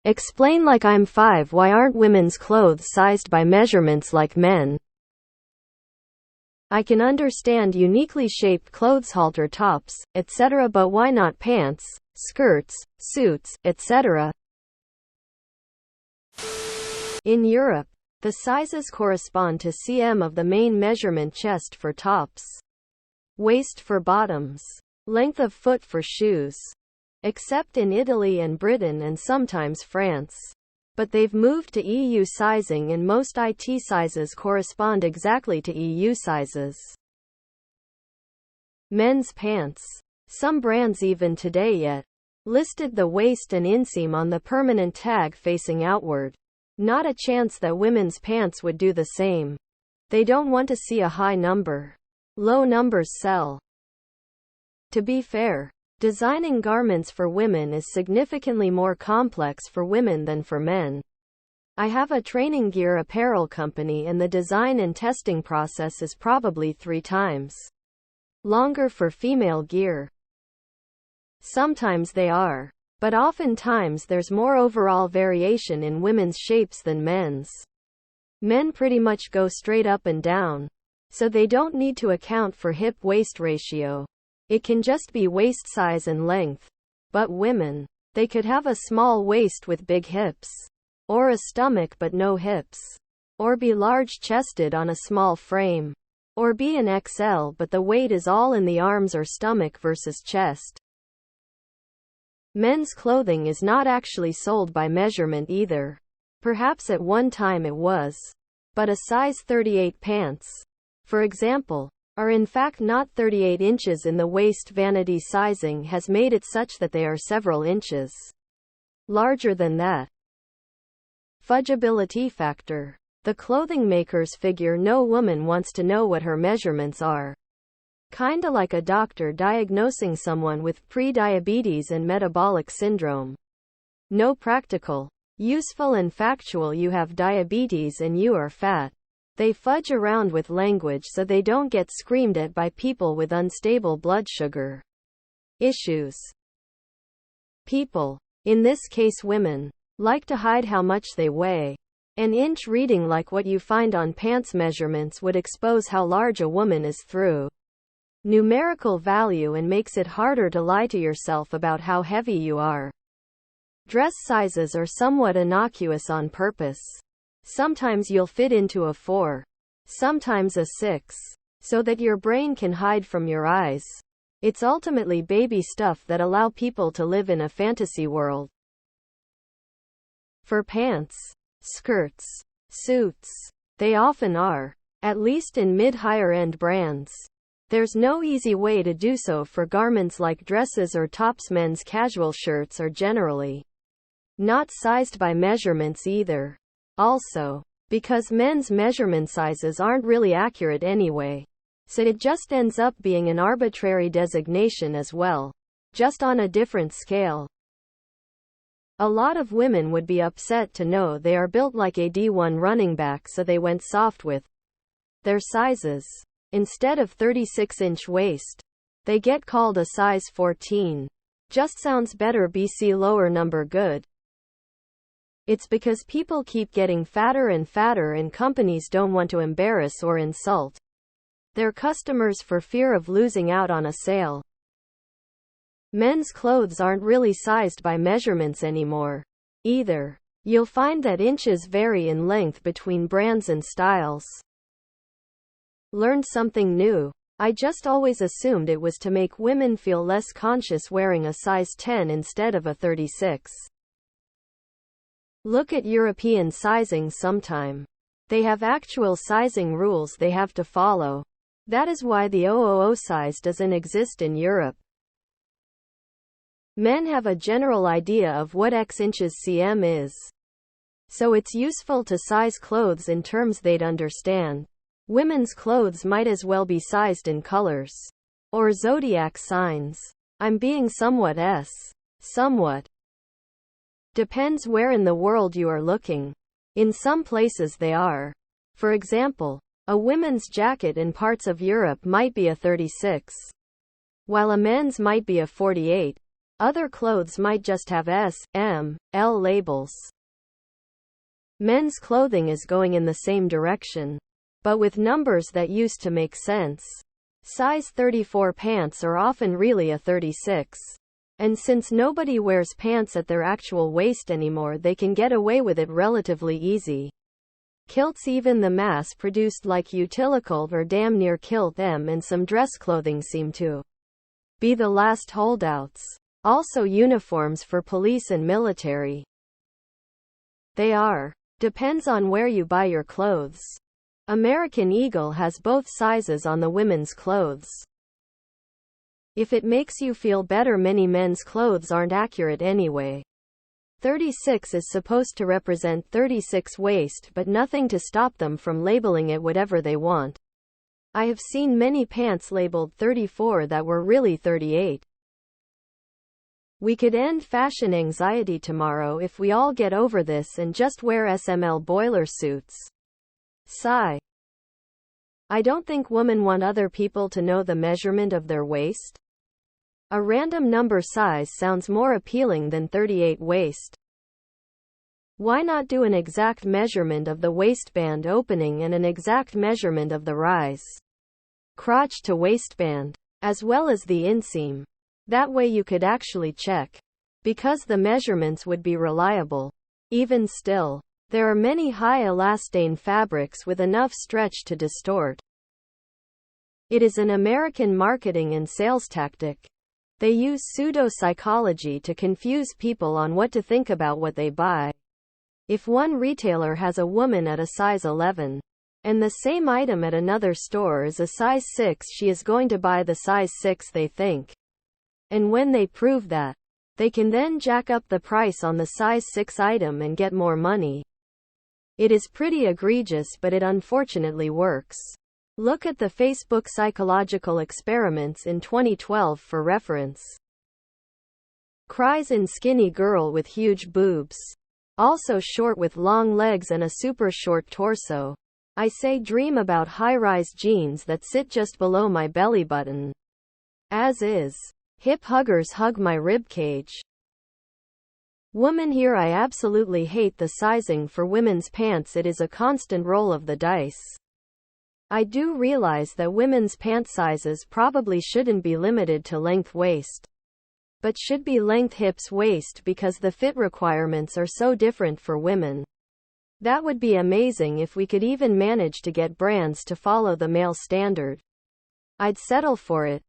Explain like I'm 5 why aren't women's clothes sized by measurements like men? I can understand uniquely shaped clothes, halter tops, etc., but why not pants, skirts, suits, etc.? In Europe, the sizes correspond to cm of the main measurement: chest for tops, waist for bottoms, length of foot for shoes. Except in Italy and Britain and sometimes France. But they've moved to EU sizing, and most IT sizes correspond exactly to EU sizes. Men's pants. Some brands even today yet listed the waist and inseam on the permanent tag facing outward. Not a chance that women's pants would do the same. They don't want to see a high number. Low numbers sell. To be fair, designing garments for women is significantly more complex for women than for men. I have a training gear apparel company, and the design and testing process is probably 3 times longer for female gear. Sometimes they are, but oftentimes there's more overall variation in women's shapes than men's. Men pretty much go straight up and down, so they don't need to account for hip-waist ratio. It can just be waist size and length. But women, they could have a small waist with big hips, or a stomach but no hips, or be large-chested on a small frame, or be an XL but the weight is all in the arms or stomach versus chest. Men's clothing is not actually sold by measurement either. Perhaps at one time it was. But a size 38 pants, for example, are in fact not 38 inches in the waist. Vanity sizing has made it such that they are several inches larger than that. Fudgeability factor. The clothing makers figure no woman wants to know what her measurements are. Kinda like a doctor diagnosing someone with pre-diabetes and metabolic syndrome. No practical, useful and factual "you have diabetes and you are fat." They fudge around with language so they don't get screamed at by people with unstable blood sugar issues. People, in this case women, like to hide how much they weigh. An inch reading like what you find on pants measurements would expose how large a woman is through numerical value and makes it harder to lie to yourself about how heavy you are. Dress sizes are somewhat innocuous on purpose. Sometimes you'll fit into a 4, sometimes a 6, so that your brain can hide from your eyes. It's ultimately baby stuff that allow people to live in a fantasy world. For pants, skirts, suits, they often are, at least in mid-higher end brands. There's no easy way to do so for garments like dresses or tops. Men's casual shirts are generally not sized by measurements either. Also, because men's measurement sizes aren't really accurate anyway, so it just ends up being an arbitrary designation as well, just on a different scale. A lot of women would be upset to know they are built like a D1 running back, so they went soft with their sizes. Instead of 36-inch waist, they get called a size 14. Just sounds better. BC lower number good. It's because people keep getting fatter and fatter, and companies don't want to embarrass or insult their customers for fear of losing out on a sale. Men's clothes aren't really sized by measurements anymore, either. You'll find that inches vary in length between brands and styles. Learned something new. I just always assumed it was to make women feel less conscious wearing a size 10 instead of a 36. Look at European sizing sometime. They have actual sizing rules they have to follow. That is why the 000 size doesn't exist in Europe. Men have a general idea of what x inches cm is, so it's useful to size clothes in terms they'd understand. Women's clothes might as well be sized in colors or zodiac signs. I'm being somewhat depends where in the world you are looking. In some places they are. For example, a women's jacket in parts of Europe might be a 36, while a men's might be a 48. Other clothes might just have S, M, L labels. Men's clothing is going in the same direction, but with numbers that used to make sense. Size 34 pants are often really a 36. And since nobody wears pants at their actual waist anymore, they can get away with it relatively easy. Kilts, even the mass-produced like Utilicult or damn near kilt them, and some dress clothing seem to be the last holdouts. Also uniforms for police and military. They are. Depends on where you buy your clothes. American Eagle has both sizes on the women's clothes. If it makes you feel better, many men's clothes aren't accurate anyway. 36 is supposed to represent 36 waist, but nothing to stop them from labeling it whatever they want. I have seen many pants labeled 34 that were really 38. We could end fashion anxiety tomorrow if we all get over this and just wear SML boiler suits. Sigh. I don't think women want other people to know the measurement of their waist. A random number size sounds more appealing than 38 waist. Why not do an exact measurement of the waistband opening and an exact measurement of the rise, crotch to waistband, as well as the inseam? That way you could actually check, because the measurements would be reliable. Even still, there are many high elastane fabrics with enough stretch to distort. It is an American marketing and sales tactic. They use pseudo-psychology to confuse people on what to think about what they buy. If one retailer has a woman at a size 11, and the same item at another store is a size 6, she is going to buy the size 6 they think. And when they prove that, they can then jack up the price on the size 6 item and get more money. It is pretty egregious, but it unfortunately works. Look at the Facebook psychological experiments in 2012 for reference. Cries in skinny girl with huge boobs. Also short with long legs and a super short torso. I say dream about high-rise jeans that sit just below my belly button. As is. Hip huggers hug my rib cage. Woman, here I absolutely hate the sizing for women's pants. It is a constant roll of the dice. I do realize that women's pant sizes probably shouldn't be limited to length waist, but should be length hips waist, because the fit requirements are so different for women. That would be amazing if we could even manage to get brands to follow the male standard. I'd settle for it.